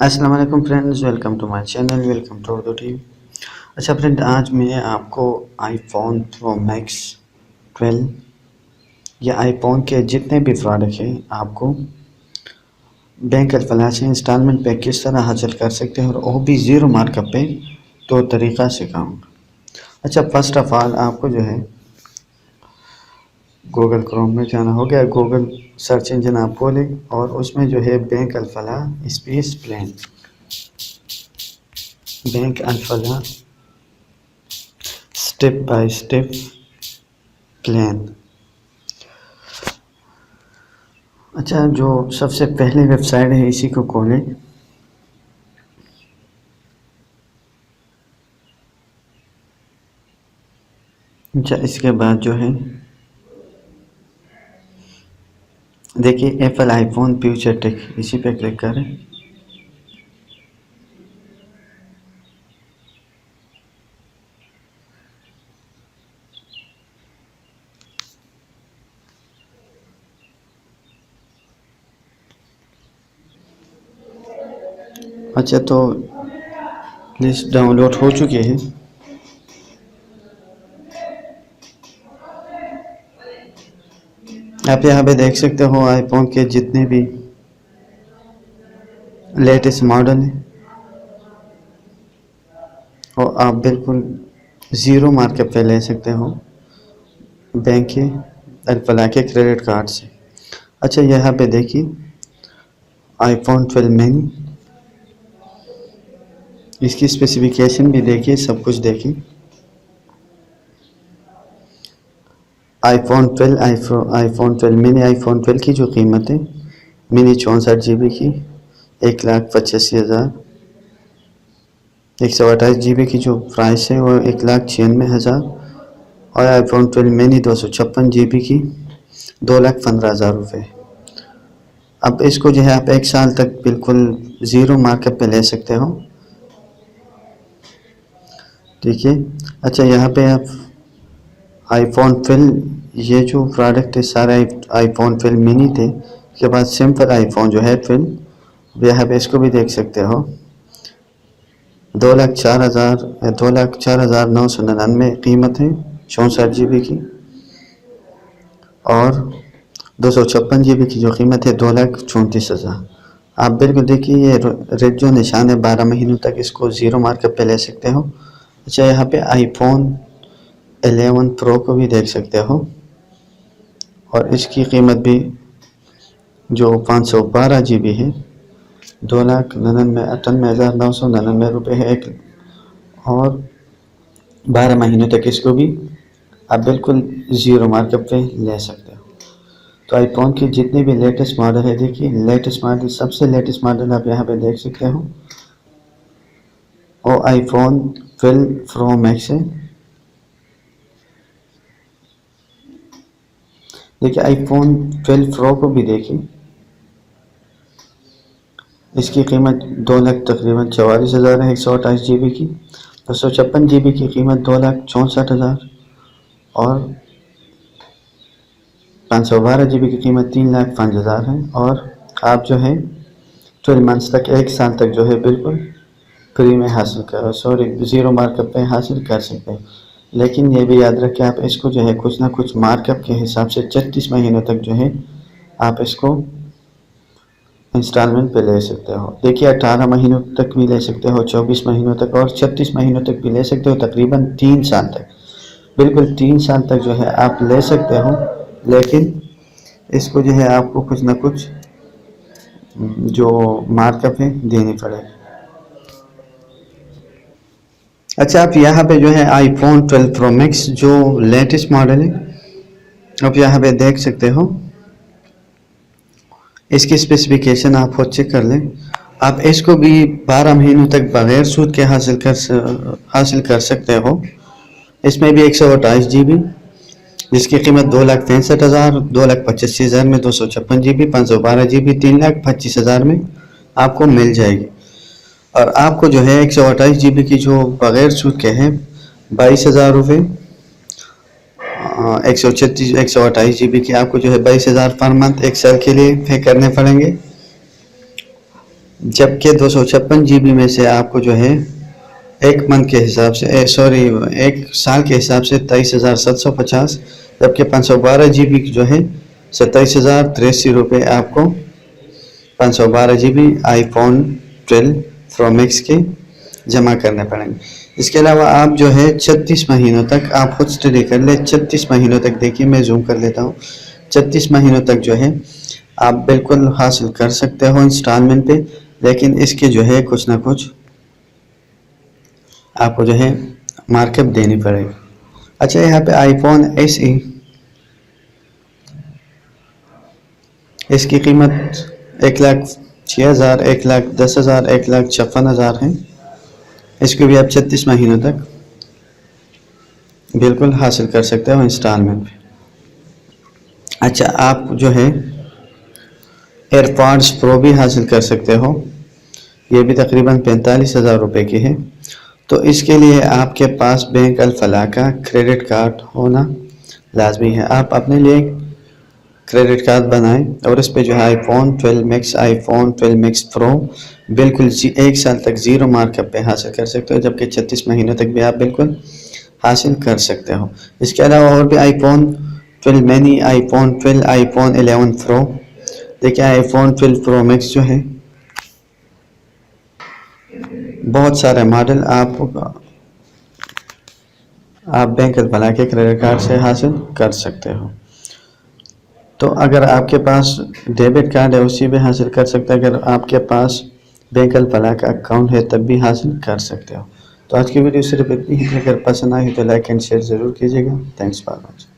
अस्सलाम वालेकुम friends, welcome to my channel, welcome to Urdu TV. अच्छा फ्रेंड, आज मैं आपको आईफोन प्रो मैक्स 12 या आईफोन के जितने भी प्रोडक्ट हैं आपको बैंक अल्फला से इंस्टॉलमेंट पे किस तरह हासिल कर सकते हैं और वो भी ज़ीरो मार्कअप पे तो तरीक़ा सिखाऊंगा। अच्छा, फर्स्ट ऑफ़ ऑल आपको जो है गूगल क्रोम में जाना हो गया। गूगल सर्च इंजन आप खोलें और उसमें जो है bank Alfalah space plan, bank Alfalah step by step plan. अच्छा, जो सबसे पहले वेबसाइट है इसी को खोलें। अच्छा, इसके बाद जो है देखिए एप्पल आईफोन फ्यूचर टेक, इसी पे क्लिक करें। अच्छा, तो लिस्ट डाउनलोड हो चुकी है। आप यहाँ पे देख सकते हो आईफोन के जितने भी लेटेस्ट मॉडल हैं और आप बिल्कुल ज़ीरो मार्कअप पे ले सकते हो बैंक के अल्फला के क्रेडिट कार्ड से। अच्छा, यहाँ पे देखिए आईफोन 12 मिनी, इसकी स्पेसिफिकेशन भी देखिए, सब कुछ देखिए। आईफोन 12 मिनी आईफोन 12 की जो कीमत है मिनी 64 GB की 1,85,000, 128 GB की जो प्राइस है वो 1,96,000 और आईफोन 12 मिनी 256 GB की 2,15,000 रुपये। अब इसको जो है आप 1 साल तक बिल्कुल ज़ीरो मार्कअप पे ले सकते हो, ठीक है। अच्छा, यहाँ पे आप आईफोन 12 ये जो प्रोडक्ट है सारे आईफोन 12 मिनी थे। उसके बाद सिंपल आईफोन जो है 12, यहाँ पे इसको भी देख सकते हो 2,04,999 कीमत है 64 GB की और 256 GB की जो कीमत है 2,34,000। आप बिल्कुल देखिए ये रेड जो निशान है 12 महीनों तक इसको ज़ीरो मार्कअप पे ले सकते हो। अच्छा, यहाँ पे आईफोन 11 प्रो को भी देख सकते हो और इसकी कीमत भी जो 512 GB है 2,98,999 रुपये है एक, और 12 महीनों तक इसको भी आप बिल्कुल ज़ीरो मार्कअप पे ले सकते हो। तो आईफोन की जितने भी लेटेस्ट मॉडल है, देखिए लेटेस्ट मॉडल, सबसे लेटेस्ट मॉडल आप यहाँ पे देख सकते हो वो आईफोन 12 प्रो मैक्स है। देखिए आईफोन 12 प्रो को भी देखिए, इसकी कीमत 2,00,000 तकरीबन 44,000 है 128 GB की। 256 GB की कीमत 2,64,000 और 512 GB की कीमत 3,05,000 है। और आप जो है 12 मंथ्स तक, 1 साल तक जो है बिल्कुल फ्री में हासिल कर ज़ीरो मार्कअप पे हासिल कर सकते हैं। लेकिन ये भी याद रखें आप इसको जो है कुछ ना कुछ मार्कअप के हिसाब से 36 महीनों तक जो है आप इसको इंस्टॉलमेंट पे ले सकते हो। देखिए 18 महीनों तक भी ले सकते हो, 24 महीनों तक और 36 महीनों तक भी ले सकते हो, तकरीबन 3 साल तक, बिल्कुल 3 साल तक जो है आप ले सकते हो। लेकिन इसको जो है आपको कुछ ना कुछ जो मार्कअप है देनी पड़ेगी। अच्छा, आप यहाँ पे जो है आईफोन 12 प्रो मैक्स जो लेटेस्ट मॉडल है आप यहाँ पे देख सकते हो, इसकी स्पेसिफिकेशन आप खुद चेक कर लें। आप इसको भी 12 महीनों तक बगैर सूद के हासिल कर सकते हो। इसमें भी 128 GB, जिसकी कीमत 2,63,000, 2,85,000 में 256 GB, 512 GB 3,25,000 में आपको मिल जाएगी। और आपको जो है 128 GB की जो बगैर सूद के हैं 22,000 रुपये, 128 GB की आपको जो है 22,000 पर मंथ 1 साल के लिए पे करने पड़ेंगे। जबकि 256 GB में से आपको जो है एक मंथ के हिसाब से एक साल के हिसाब से 23,750, जबकि 512 GB जो है 27,083 रुपये आपको 512 GB iPhone 12 Pro Max के जमा करने पड़ेंगे। इसके अलावा आप जो है 36 महीनों तक आप खुद स्टडी कर ले। 36 महीनों तक देखिए, मैं जूम कर लेता हूँ। 36 महीनों तक जो है आप बिल्कुल हासिल कर सकते हो इंस्टॉलमेंट पे, लेकिन इसके जो है कुछ ना कुछ आपको जो है मार्कअप देनी पड़ेगी। अच्छा, यहाँ पे iPhone SE इसकी कीमत 1,06,000, 1,10,000, 1,56,000 है। इसको भी आप 36 महीनों तक बिल्कुल हासिल कर सकते हो इंस्टॉलमेंट पे। अच्छा, आप जो है एयरपॉड्स प्रो भी हासिल कर सकते हो, ये भी तकरीबन 45,000 रुपये की है। तो इसके लिए आपके पास बैंक अल फलाह का क्रेडिट कार्ड होना लाजमी है। आप अपने लिए क्रेडिट कार्ड बनाएं और इस पे जो है iPhone 12 Max, iPhone 12 Max Pro बिल्कुल 1 साल तक ज़ीरो मार्कअप पे हासिल कर सकते हो, जबकि 36 महीनों तक भी आप बिल्कुल हासिल कर सकते हो। इसके अलावा और भी iPhone 12 mini, iPhone 12, iPhone 11 Pro, देखिए iPhone 12 Pro Max जो है बहुत सारे मॉडल आप बैंक अल फलाह के क्रेडिट कार्ड से हासिल कर सकते हो। तो अगर आपके पास डेबिट कार्ड है उसी पे हासिल कर सकते हैं, अगर आपके पास बैंक अल फलाह का अकाउंट है तब भी हासिल कर सकते हो। तो आज की वीडियो सिर्फ इतनी ही। अगर पसंद आई तो लाइक एंड शेयर ज़रूर कीजिएगा। Thanks for watching.